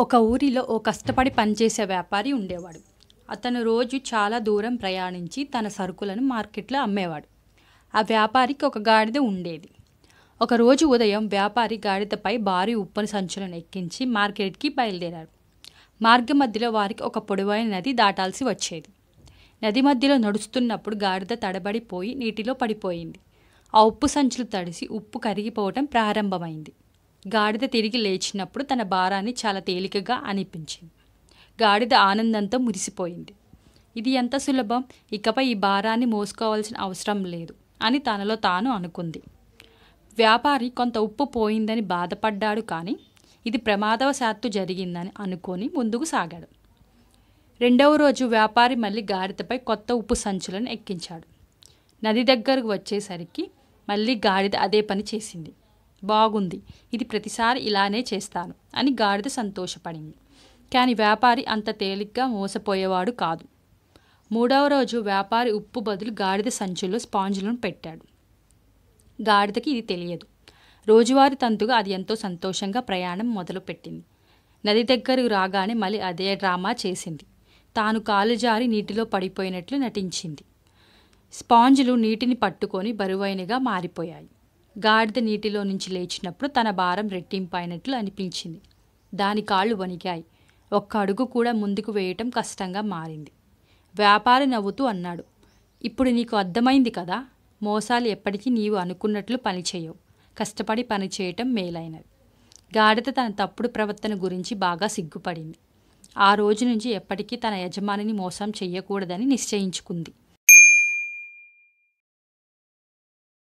ఒక ఊరిలో ఓ కష్టపడి పనిచేసే వ్యాపారి ఉండేవాడు. అతను రోజు చాలా దూరం ప్రయాణించి తన సరుకులను మార్కెట్లో అమ్మేవాడు. ఆ వ్యాపారికి ఒక గాడిద ఉండేది. ఒకరోజు ఉదయం వ్యాపారి గాడిదపై భారీ ఉప్పుని సంచులను ఎక్కించి మార్కెట్కి బయలుదేరాడు. మార్గం మధ్యలో వారికి ఒక పొడవైన నది దాటాల్సి వచ్చేది. నది మధ్యలో నడుస్తున్నప్పుడు గాడిద తడబడిపోయి నీటిలో పడిపోయింది. ఆ ఉప్పు సంచులు తడిసి ఉప్పు కరిగిపోవటం ప్రారంభమైంది. గాడిద తిరిగి లేచినప్పుడు తన భారాన్ని చాలా తేలికగా అనిపించింది. గాడిద ఆనందంతో మురిసిపోయింది. ఇది ఎంత సులభం, ఇకపై ఈ భారాన్ని మోసుకోవాల్సిన అవసరం లేదు అని తనలో తాను అనుకుంది. వ్యాపారి కొంత ఉప్పు పోయిందని బాధపడ్డాడు, కానీ ఇది ప్రమాదవశాత్తు జరిగిందని అనుకొని ముందుకు సాగాడు. రెండవ రోజు వ్యాపారి మళ్ళీ గాడిదపై కొత్త ఉప్పు సంచులను ఎక్కించాడు. నది దగ్గరకు వచ్చేసరికి మళ్ళీ గాడిద అదే పని చేసింది. బాగుంది, ఇది ప్రతిసారి ఇలానే చేస్తాను అని గాడిద సంతోషపడింది. కానీ వ్యాపారి అంత తేలిగ్గా మోసపోయేవాడు కాదు. మూడవ రోజు వ్యాపారి ఉప్పు బదులు గాడిద సంచుల్లో స్పాంజులను పెట్టాడు. గాడిదకి ఇది తెలియదు. రోజువారీ తంతుగా అది ఎంతో సంతోషంగా ప్రయాణం మొదలుపెట్టింది. నది దగ్గరకు రాగానే మళ్ళీ అదే డ్రామా చేసింది. తాను కాలు జారి నీటిలో పడిపోయినట్లు నటించింది. స్పాంజులు నీటిని పట్టుకొని బరువైనగా మారిపోయాయి. గాడిద నీటిలో నుంచి లేచినప్పుడు తన భారం రెట్టింపైనట్లు అనిపించింది. దాని కాళ్ళు వణికాయి. ఒక్క అడుగు కూడా ముందుకు వేయటం కష్టంగా మారింది. వ్యాపారి నవ్వుతూ అన్నాడు, ఇప్పుడు నీకు అర్థమైంది కదా, మోసాలు ఎప్పటికీ నీవు అనుకున్నట్లు పనిచేయవు. కష్టపడి పనిచేయటం మేలైనది. గాడిద తన తప్పుడు ప్రవర్తన గురించి బాగా సిగ్గుపడింది. ఆ రోజు నుంచి ఎప్పటికీ తన యజమానిని మోసం చెయ్యకూడదని నిశ్చయించుకుంది.